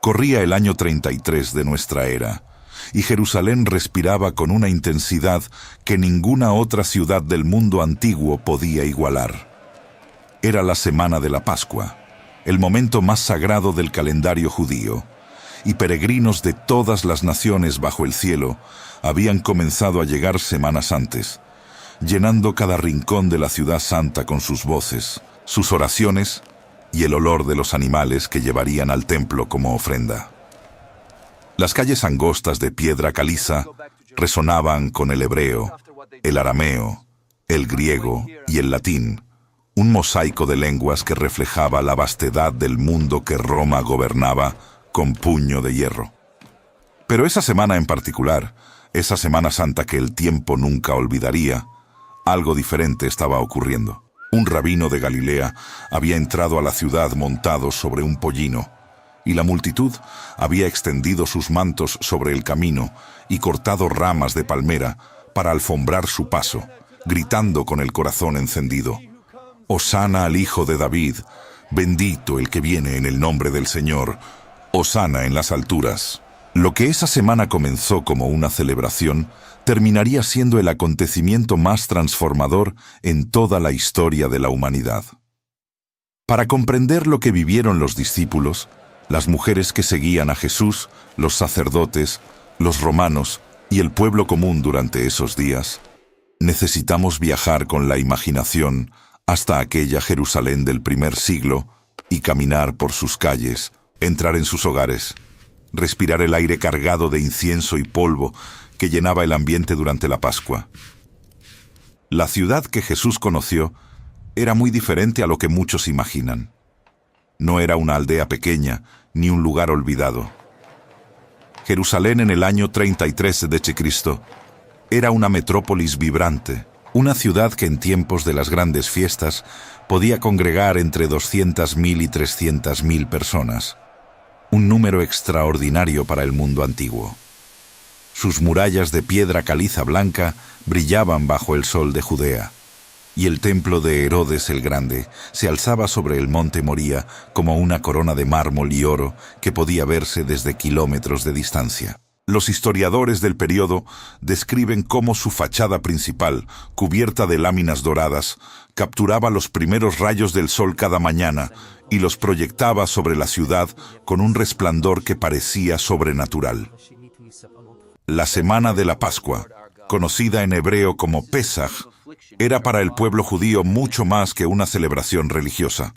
Corría el año 33 de nuestra era, y Jerusalén respiraba con una intensidad que ninguna otra ciudad del mundo antiguo podía igualar. Era la semana de la Pascua, el momento más sagrado del calendario judío, y peregrinos de todas las naciones bajo el cielo habían comenzado a llegar semanas antes, llenando cada rincón de la ciudad santa con sus voces, sus oraciones y el olor de los animales que llevarían al templo como ofrenda. Las calles angostas de piedra caliza resonaban con el hebreo, el arameo, el griego y el latín, un mosaico de lenguas que reflejaba la vastedad del mundo que Roma gobernaba con puño de hierro. Pero esa semana en particular, esa Semana Santa que el tiempo nunca olvidaría, algo diferente estaba ocurriendo. Un rabino de Galilea había entrado a la ciudad montado sobre un pollino, y la multitud había extendido sus mantos sobre el camino y cortado ramas de palmera para alfombrar su paso, gritando con el corazón encendido: «Hosana al Hijo de David, bendito el que viene en el nombre del Señor, hosana en las alturas». Lo que esa semana comenzó como una celebración, terminaría siendo el acontecimiento más transformador en toda la historia de la humanidad. Para comprender lo que vivieron los discípulos, las mujeres que seguían a Jesús, los sacerdotes, los romanos y el pueblo común durante esos días, necesitamos viajar con la imaginación hasta aquella Jerusalén del primer siglo y caminar por sus calles, entrar en sus hogares, respirar el aire cargado de incienso y polvo que llenaba el ambiente durante la Pascua. La ciudad que Jesús conoció era muy diferente a lo que muchos imaginan. No era una aldea pequeña ni un lugar olvidado. Jerusalén en el año 33 de Cristo era una metrópolis vibrante, una ciudad que en tiempos de las grandes fiestas podía congregar entre 200.000 y 300.000 personas. Un número extraordinario para el mundo antiguo. Sus murallas de piedra caliza blanca brillaban bajo el sol de Judea, y el templo de Herodes el Grande se alzaba sobre el monte Moría como una corona de mármol y oro que podía verse desde kilómetros de distancia. Los historiadores del periodo describen cómo su fachada principal, cubierta de láminas doradas, capturaba los primeros rayos del sol cada mañana y los proyectaba sobre la ciudad con un resplandor que parecía sobrenatural. La semana de la Pascua, conocida en hebreo como Pesaj, era para el pueblo judío mucho más que una celebración religiosa.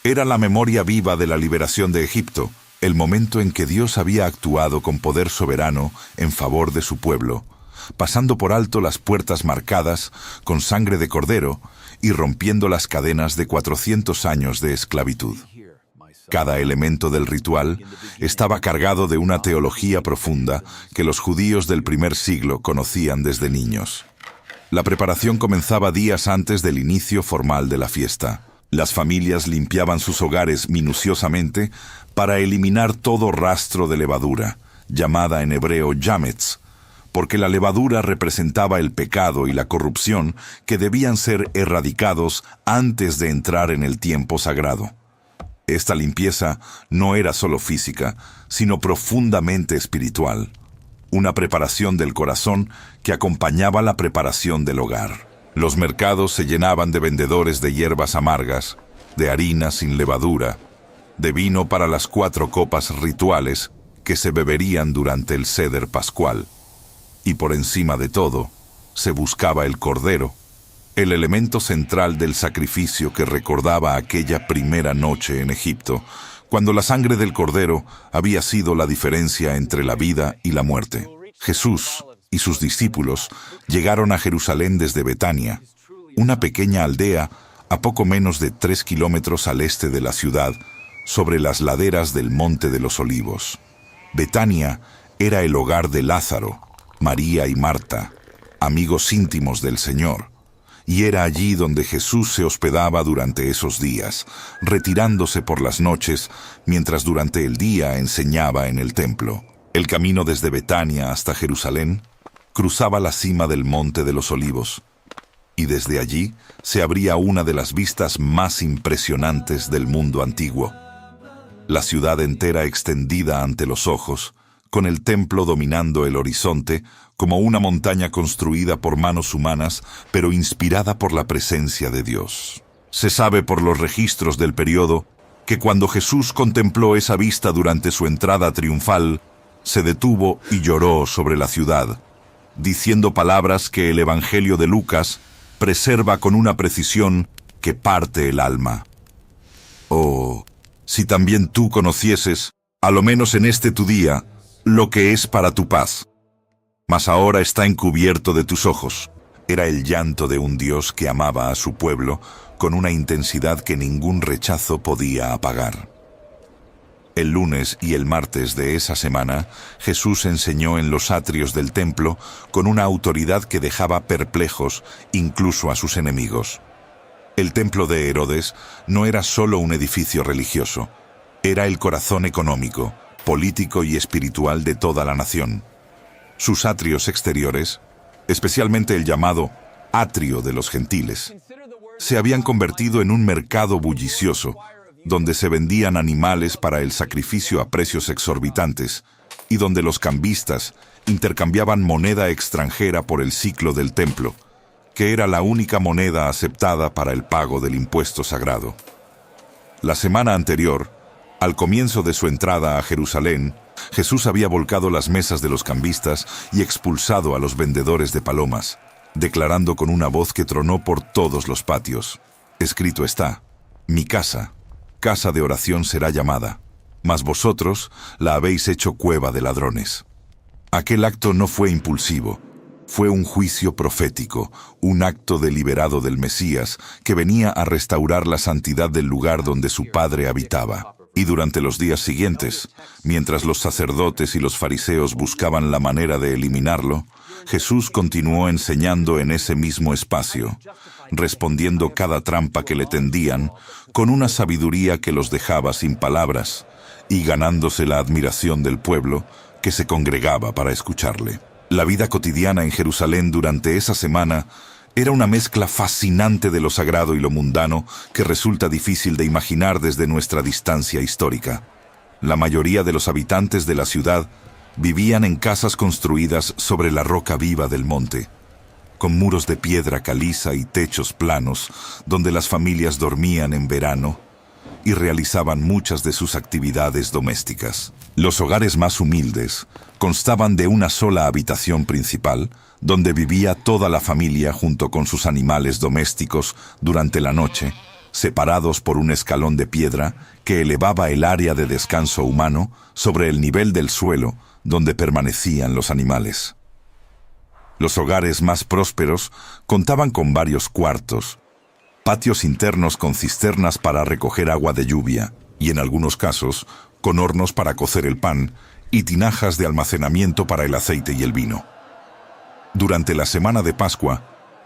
Era la memoria viva de la liberación de Egipto, el momento en que Dios había actuado con poder soberano en favor de su pueblo, pasando por alto las puertas marcadas con sangre de cordero y rompiendo las cadenas de 400 años de esclavitud. Cada elemento del ritual estaba cargado de una teología profunda que los judíos del primer siglo conocían desde niños. La preparación comenzaba días antes del inicio formal de la fiesta. Las familias limpiaban sus hogares minuciosamente para eliminar todo rastro de levadura, llamada en hebreo yametz, porque la levadura representaba el pecado y la corrupción que debían ser erradicados antes de entrar en el tiempo sagrado. Esta limpieza no era solo física, sino profundamente espiritual, una preparación del corazón que acompañaba la preparación del hogar. Los mercados se llenaban de vendedores de hierbas amargas, de harina sin levadura, de vino para las 4 copas rituales que se beberían durante el Seder pascual. Y por encima de todo, se buscaba el cordero, el elemento central del sacrificio que recordaba aquella primera noche en Egipto, cuando la sangre del cordero había sido la diferencia entre la vida y la muerte. Jesús y sus discípulos llegaron a Jerusalén desde Betania, una pequeña aldea a poco menos de 3 kilómetros al este de la ciudad, sobre las laderas del Monte de los Olivos. Betania era el hogar de Lázaro, María y Marta, amigos íntimos del Señor, y era allí donde Jesús se hospedaba durante esos días, retirándose por las noches, mientras durante el día enseñaba en el templo. El camino desde Betania hasta Jerusalén cruzaba la cima del Monte de los Olivos, y desde allí se abría una de las vistas más impresionantes del mundo antiguo. la ciudad entera extendida ante los ojos, con el templo dominando el horizonte como una montaña construida por manos humanas, pero inspirada por la presencia de Dios. Se sabe por los registros del periodo que cuando Jesús contempló esa vista durante su entrada triunfal, se detuvo y lloró sobre la ciudad, diciendo palabras que el Evangelio de Lucas preserva con una precisión que parte el alma. Oh, si también tú conocieses, a lo menos en este tu día, lo que es para tu paz. Mas ahora está encubierto de tus ojos. Era el llanto de un Dios que amaba a su pueblo con una intensidad que ningún rechazo podía apagar. El lunes y el martes de esa semana, Jesús enseñó en los atrios del templo con una autoridad que dejaba perplejos incluso a sus enemigos. El templo de Herodes no era solo un edificio religioso, era el corazón económico, político y espiritual de toda la nación. Sus atrios exteriores, especialmente el llamado atrio de los gentiles, se habían convertido en un mercado bullicioso, donde se vendían animales para el sacrificio a precios exorbitantes y donde los cambistas intercambiaban moneda extranjera por el siclo del templo, que era la única moneda aceptada para el pago del impuesto sagrado. La semana anterior, al comienzo de su entrada a Jerusalén, Jesús había volcado las mesas de los cambistas y expulsado a los vendedores de palomas, declarando con una voz que tronó por todos los patios: escrito está, mi casa, casa de oración será llamada, mas vosotros la habéis hecho cueva de ladrones. Aquel acto no fue impulsivo, fue un juicio profético, un acto deliberado del Mesías que venía a restaurar la santidad del lugar donde su Padre habitaba. Y durante los días siguientes, mientras los sacerdotes y los fariseos buscaban la manera de eliminarlo, Jesús continuó enseñando en ese mismo espacio, respondiendo cada trampa que le tendían con una sabiduría que los dejaba sin palabras y ganándose la admiración del pueblo que se congregaba para escucharle. La vida cotidiana en Jerusalén durante esa semana era una mezcla fascinante de lo sagrado y lo mundano que resulta difícil de imaginar desde nuestra distancia histórica. La mayoría de los habitantes de la ciudad vivían en casas construidas sobre la roca viva del monte, con muros de piedra caliza y techos planos, donde las familias dormían en verano y realizaban muchas de sus actividades domésticas. Los hogares más humildes constaban de una sola habitación principal, donde vivía toda la familia junto con sus animales domésticos durante la noche, separados por un escalón de piedra que elevaba el área de descanso humano sobre el nivel del suelo donde permanecían los animales. Los hogares más prósperos contaban con varios cuartos, patios internos con cisternas para recoger agua de lluvia y, en algunos casos, con hornos para cocer el pan y tinajas de almacenamiento para el aceite y el vino. Durante la semana de Pascua,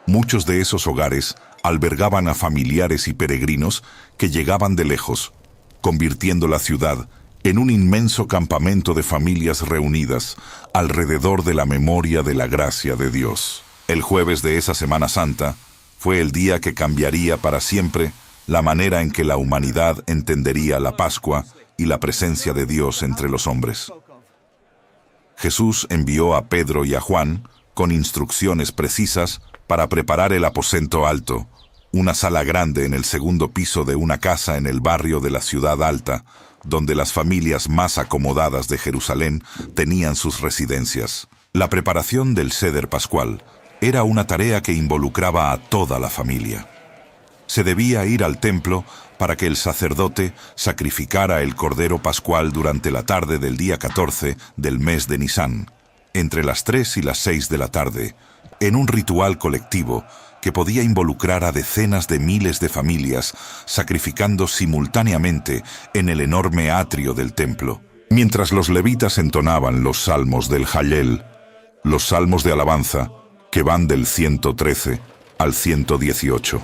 muchos de esos hogares albergaban a familiares y peregrinos que llegaban de lejos, convirtiendo la ciudad en un inmenso campamento de familias reunidas alrededor de la memoria de la gracia de Dios. El jueves de esa Semana Santa fue el día que cambiaría para siempre la manera en que la humanidad entendería la Pascua y la presencia de Dios entre los hombres. Jesús envió a Pedro y a Juan con instrucciones precisas para preparar el aposento alto, una sala grande en el segundo piso de una casa en el barrio de la Ciudad Alta, donde las familias más acomodadas de Jerusalén tenían sus residencias. La preparación del Seder Pascual era una tarea que involucraba a toda la familia. Se debía ir al templo para que el sacerdote sacrificara el cordero pascual durante la tarde del día 14 del mes de Nisán, entre las 3 y las 6 de la tarde, en un ritual colectivo que podía involucrar a decenas de miles de familias sacrificando simultáneamente en el enorme atrio del templo, mientras los levitas entonaban los salmos del Hallel, los salmos de alabanza que van del 113 al 118.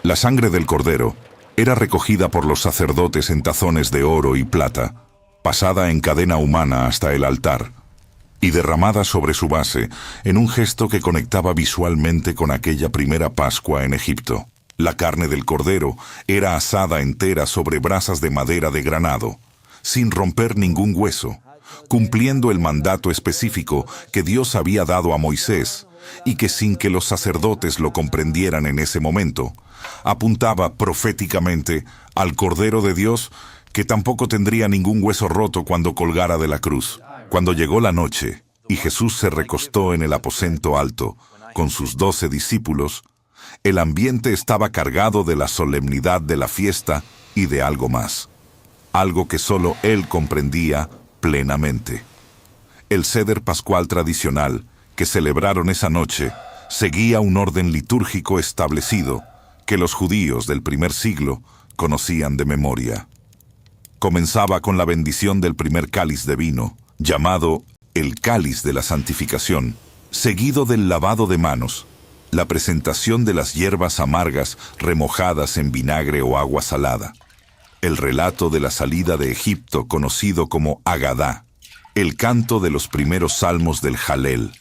La sangre del cordero era recogida por los sacerdotes en tazones de oro y plata, pasada en cadena humana hasta el altar, y derramada sobre su base en un gesto que conectaba visualmente con aquella primera Pascua en Egipto. La carne del cordero era asada entera sobre brasas de madera de granado, sin romper ningún hueso, cumpliendo el mandato específico que Dios había dado a Moisés, y que sin que los sacerdotes lo comprendieran en ese momento, apuntaba proféticamente al Cordero de Dios, que tampoco tendría ningún hueso roto cuando colgara de la cruz. Cuando llegó la noche, y Jesús se recostó en el aposento alto, con sus 12 discípulos, el ambiente estaba cargado de la solemnidad de la fiesta y de algo más, algo que solo él comprendía plenamente. El Seder pascual tradicional que celebraron esa noche seguía un orden litúrgico establecido que los judíos del primer siglo conocían de memoria. Comenzaba con la bendición del primer cáliz de vino, llamado el cáliz de la santificación, seguido del lavado de manos, la presentación de las hierbas amargas remojadas en vinagre o agua salada, el relato de la salida de Egipto conocido como Agadá, el canto de los primeros salmos del Jalel,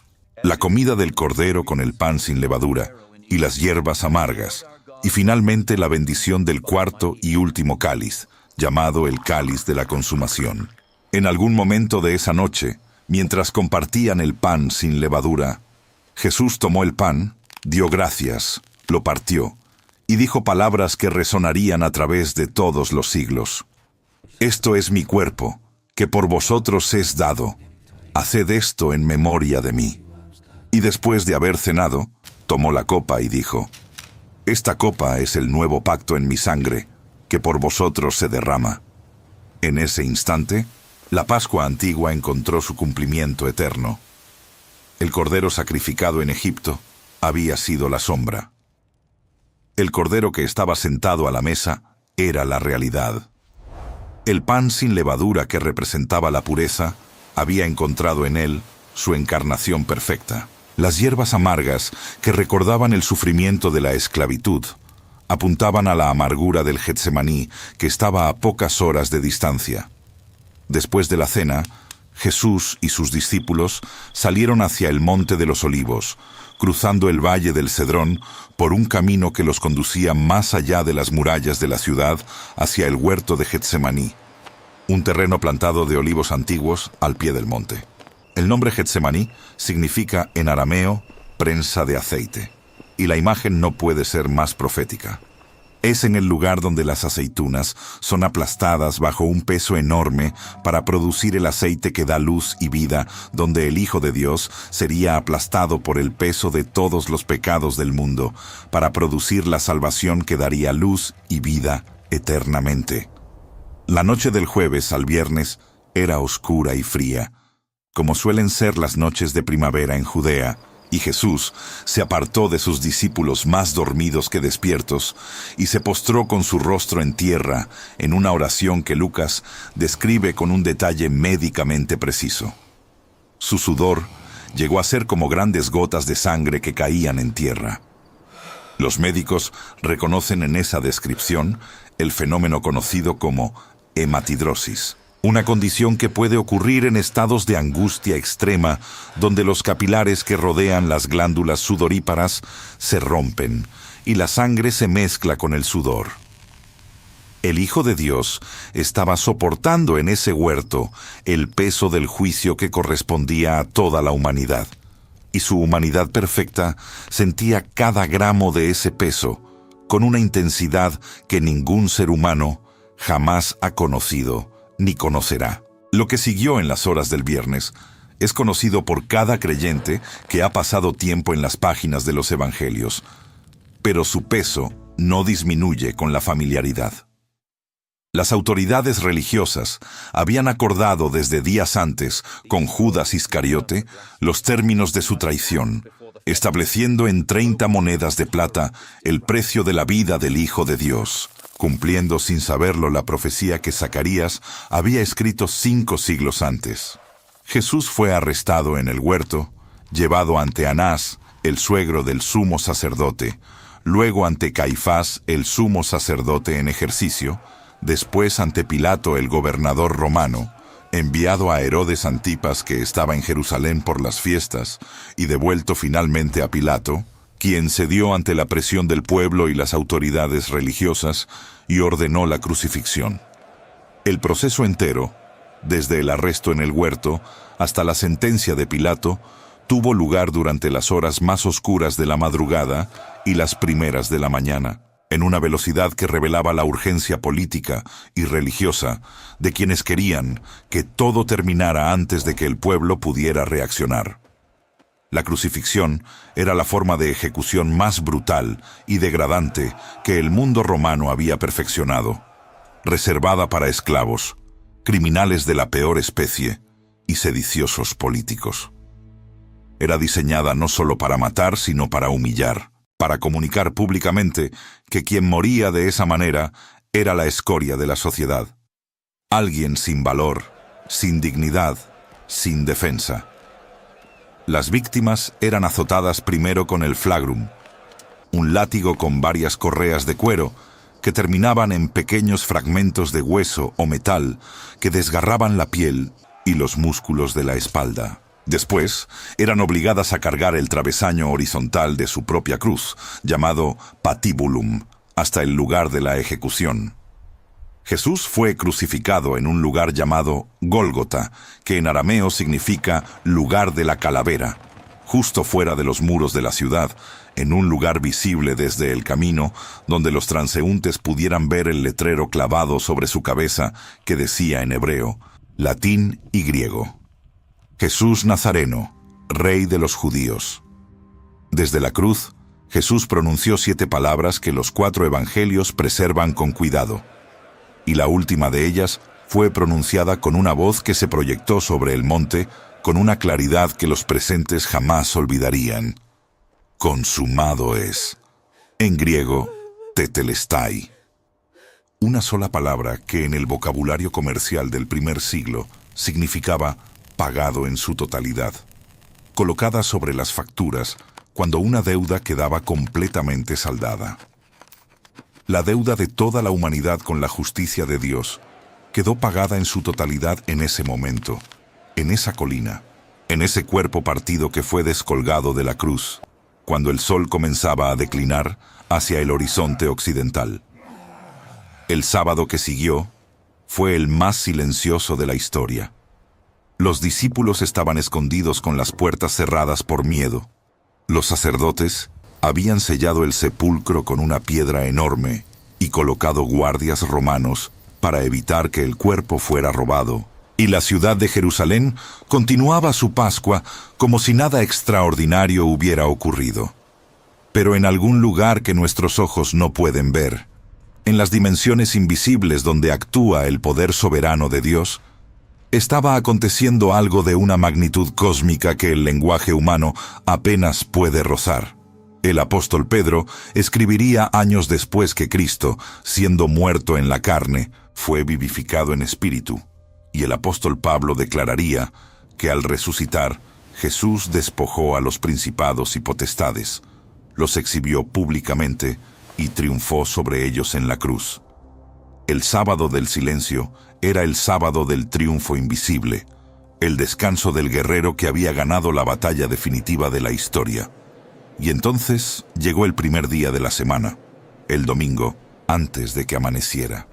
la comida del cordero con el pan sin levadura y las hierbas amargas, y finalmente la bendición del cuarto y último cáliz, llamado el cáliz de la consumación. En algún momento de esa noche, mientras compartían el pan sin levadura, Jesús tomó el pan, dio gracias, lo partió, y dijo palabras que resonarían a través de todos los siglos. Esto es mi cuerpo, que por vosotros es dado. Haced esto en memoria de mí. Y después de haber cenado, tomó la copa y dijo, esta copa es el nuevo pacto en mi sangre, que por vosotros se derrama. En ese instante, la Pascua antigua encontró su cumplimiento eterno. El cordero sacrificado en Egipto había sido la sombra. El cordero que estaba sentado a la mesa era la realidad. El pan sin levadura que representaba la pureza había encontrado en él su encarnación perfecta. Las hierbas amargas que recordaban el sufrimiento de la esclavitud apuntaban a la amargura del Getsemaní que estaba a pocas horas de distancia. Después de la cena, Jesús y sus discípulos salieron hacia el Monte de los Olivos, cruzando el valle del Cedrón por un camino que los conducía más allá de las murallas de la ciudad hacia el huerto de Getsemaní, un terreno plantado de olivos antiguos al pie del monte. El nombre Getsemaní significa en arameo prensa de aceite, y la imagen no puede ser más profética. Es en el lugar donde las aceitunas son aplastadas bajo un peso enorme para producir el aceite que da luz y vida, donde el Hijo de Dios sería aplastado por el peso de todos los pecados del mundo, para producir la salvación que daría luz y vida eternamente. La noche del jueves al viernes era oscura y fría, como suelen ser las noches de primavera en Judea, y Jesús se apartó de sus discípulos más dormidos que despiertos y se postró con su rostro en tierra en una oración que Lucas describe con un detalle médicamente preciso. Su sudor llegó a ser como grandes gotas de sangre que caían en tierra. Los médicos reconocen en esa descripción el fenómeno conocido como hematidrosis, una condición que puede ocurrir en estados de angustia extrema, donde los capilares que rodean las glándulas sudoríparas se rompen y la sangre se mezcla con el sudor. El Hijo de Dios estaba soportando en ese huerto el peso del juicio que correspondía a toda la humanidad, y su humanidad perfecta sentía cada gramo de ese peso con una intensidad que ningún ser humano jamás ha conocido ni conocerá. Lo que siguió en las horas del viernes es conocido por cada creyente que ha pasado tiempo en las páginas de los evangelios, pero su peso no disminuye con la familiaridad. Las autoridades religiosas habían acordado desde días antes con Judas Iscariote los términos de su traición, estableciendo en 30 monedas de plata el precio de la vida del Hijo de Dios, cumpliendo sin saberlo la profecía que Zacarías había escrito 5 siglos antes. Jesús fue arrestado en el huerto, llevado ante Anás, el suegro del sumo sacerdote, luego ante Caifás, el sumo sacerdote en ejercicio, después ante Pilato, el gobernador romano, enviado a Herodes Antipas, que estaba en Jerusalén por las fiestas, y devuelto finalmente a Pilato, quien cedió ante la presión del pueblo y las autoridades religiosas y ordenó la crucifixión. El proceso entero, desde el arresto en el huerto hasta la sentencia de Pilato, tuvo lugar durante las horas más oscuras de la madrugada y las primeras de la mañana, en una velocidad que revelaba la urgencia política y religiosa de quienes querían que todo terminara antes de que el pueblo pudiera reaccionar. La crucifixión era la forma de ejecución más brutal y degradante que el mundo romano había perfeccionado, reservada para esclavos, criminales de la peor especie y sediciosos políticos. Era diseñada no solo para matar, sino para humillar, para comunicar públicamente que quien moría de esa manera era la escoria de la sociedad. Alguien sin valor, sin dignidad, sin defensa. Las víctimas eran azotadas primero con el flagrum, un látigo con varias correas de cuero que terminaban en pequeños fragmentos de hueso o metal que desgarraban la piel y los músculos de la espalda. Después, eran obligadas a cargar el travesaño horizontal de su propia cruz, llamado patibulum, hasta el lugar de la ejecución. Jesús fue crucificado en un lugar llamado Gólgota, que en arameo significa lugar de la calavera, justo fuera de los muros de la ciudad, en un lugar visible desde el camino, donde los transeúntes pudieran ver el letrero clavado sobre su cabeza que decía en hebreo, latín y griego: Jesús Nazareno, Rey de los Judíos. Desde la cruz, Jesús pronunció 7 palabras que los 4 evangelios preservan con cuidado, y la última de ellas fue pronunciada con una voz que se proyectó sobre el monte con una claridad que los presentes jamás olvidarían. Consumado es. En griego, tetelestai. Una sola palabra que en el vocabulario comercial del primer siglo significaba pagado en su totalidad, colocada sobre las facturas cuando una deuda quedaba completamente saldada. La deuda de toda la humanidad con la justicia de Dios quedó pagada en su totalidad en ese momento, en esa colina, en ese cuerpo partido que fue descolgado de la cruz, cuando el sol comenzaba a declinar hacia el horizonte occidental. El sábado que siguió fue el más silencioso de la historia. Los discípulos estaban escondidos con las puertas cerradas por miedo. Los sacerdotes habían sellado el sepulcro con una piedra enorme y colocado guardias romanos para evitar que el cuerpo fuera robado. Y la ciudad de Jerusalén continuaba su Pascua como si nada extraordinario hubiera ocurrido. Pero en algún lugar que nuestros ojos no pueden ver, en las dimensiones invisibles donde actúa el poder soberano de Dios, estaba aconteciendo algo de una magnitud cósmica que el lenguaje humano apenas puede rozar. El apóstol Pedro escribiría años después que Cristo, siendo muerto en la carne, fue vivificado en espíritu. Y el apóstol Pablo declararía que al resucitar, Jesús despojó a los principados y potestades, los exhibió públicamente y triunfó sobre ellos en la cruz. El sábado del silencio era el sábado del triunfo invisible, el descanso del guerrero que había ganado la batalla definitiva de la historia. Y entonces llegó el primer día de la semana, el domingo, antes de que amaneciera.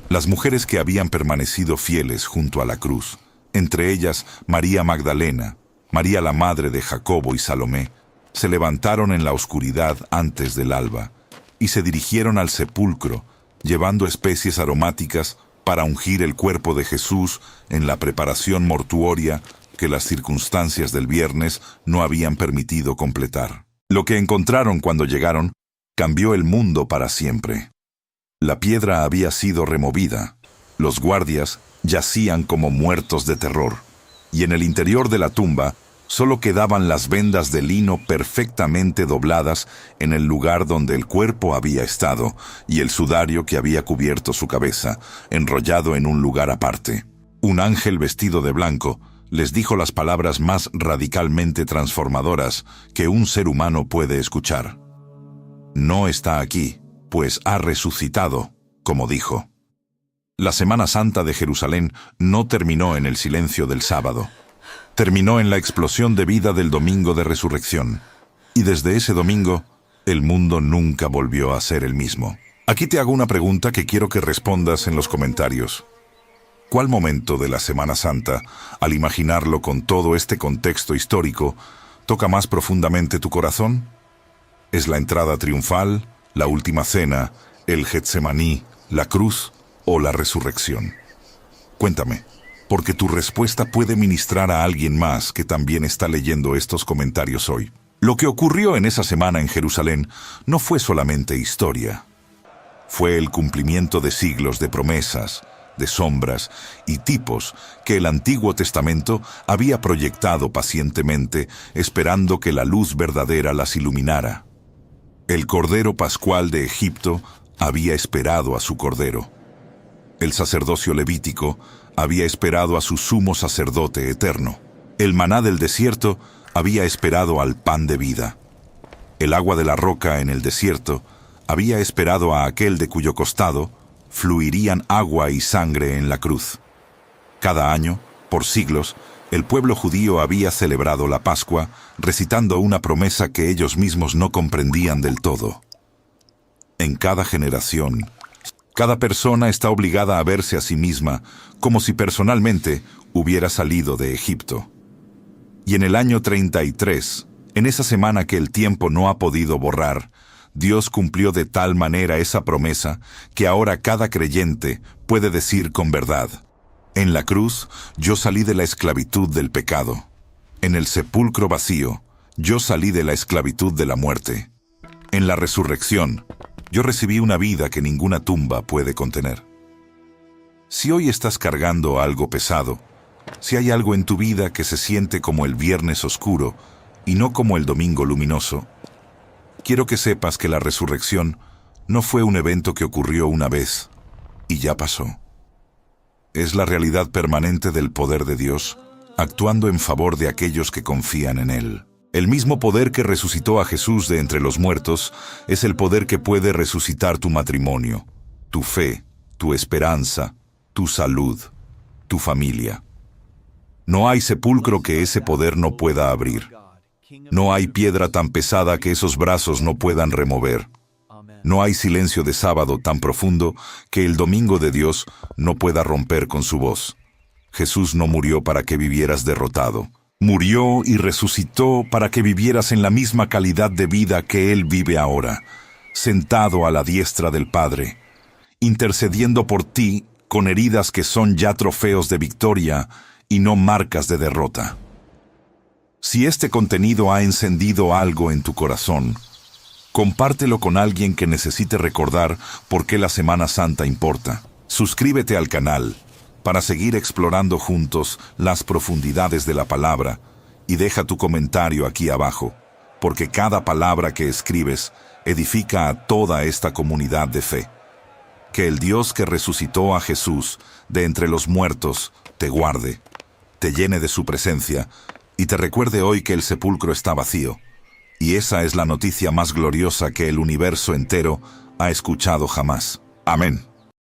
Las mujeres que habían permanecido fieles junto a la cruz, entre ellas María Magdalena, María la madre de Jacobo y Salomé, se levantaron en la oscuridad antes del alba y se dirigieron al sepulcro, llevando especies aromáticas para ungir el cuerpo de Jesús en la preparación mortuoria que las circunstancias del viernes no habían permitido completar. Lo que encontraron cuando llegaron cambió el mundo para siempre. La piedra había sido removida, los guardias yacían como muertos de terror, y en el interior de la tumba solo quedaban las vendas de lino perfectamente dobladas en el lugar donde el cuerpo había estado, y el sudario que había cubierto su cabeza, enrollado en un lugar aparte. Un ángel vestido de blanco les dijo las palabras más radicalmente transformadoras que un ser humano puede escuchar. No está aquí, pues ha resucitado, como dijo. La Semana Santa de Jerusalén no terminó en el silencio del sábado. Terminó en la explosión de vida del domingo de resurrección. Y desde ese domingo, el mundo nunca volvió a ser el mismo. Aquí te hago una pregunta que quiero que respondas en los comentarios. ¿Cuál momento de la Semana Santa, al imaginarlo con todo este contexto histórico, toca más profundamente tu corazón? ¿Es la entrada triunfal, la última cena, el Getsemaní, la cruz o la resurrección? Cuéntame, porque tu respuesta puede ministrar a alguien más que también está leyendo estos comentarios hoy. Lo que ocurrió en esa semana en Jerusalén no fue solamente historia. Fue el cumplimiento de siglos de promesas, de sombras y tipos que el Antiguo Testamento había proyectado pacientemente, esperando que la luz verdadera las iluminara. El Cordero Pascual de Egipto había esperado a su Cordero. El sacerdocio levítico había esperado a su sumo sacerdote eterno. El maná del desierto había esperado al pan de vida. El agua de la roca en el desierto había esperado a aquel de cuyo costado fluirían agua y sangre en la cruz. Cada año, por siglos, el pueblo judío había celebrado la Pascua, recitando una promesa que ellos mismos no comprendían del todo. En cada generación, cada persona está obligada a verse a sí misma como si personalmente hubiera salido de Egipto. Y en el año 33, en esa semana que el tiempo no ha podido borrar, Dios cumplió de tal manera esa promesa que ahora cada creyente puede decir con verdad: en la cruz yo salí de la esclavitud del pecado. En el sepulcro vacío yo salí de la esclavitud de la muerte. En la resurrección yo recibí una vida que ninguna tumba puede contener. Si hoy estás cargando algo pesado, si hay algo en tu vida que se siente como el viernes oscuro y no como el domingo luminoso, quiero que sepas que la resurrección no fue un evento que ocurrió una vez y ya pasó. Es la realidad permanente del poder de Dios, actuando en favor de aquellos que confían en Él. El mismo poder que resucitó a Jesús de entre los muertos es el poder que puede resucitar tu matrimonio, tu fe, tu esperanza, tu salud, tu familia. No hay sepulcro que ese poder no pueda abrir. No hay piedra tan pesada que esos brazos no puedan remover. No hay silencio de sábado tan profundo que el domingo de Dios no pueda romper con su voz. Jesús no murió para que vivieras derrotado. Murió y resucitó para que vivieras en la misma calidad de vida que Él vive ahora, sentado a la diestra del Padre, intercediendo por ti con heridas que son ya trofeos de victoria y no marcas de derrota. Si este contenido ha encendido algo en tu corazón, compártelo con alguien que necesite recordar por qué la Semana Santa importa. Suscríbete al canal para seguir explorando juntos las profundidades de la palabra y deja tu comentario aquí abajo, porque cada palabra que escribes edifica a toda esta comunidad de fe. Que el Dios que resucitó a Jesús de entre los muertos te guarde, te llene de su presencia y te recuerde hoy que el sepulcro está vacío. Y esa es la noticia más gloriosa que el universo entero ha escuchado jamás. Amén.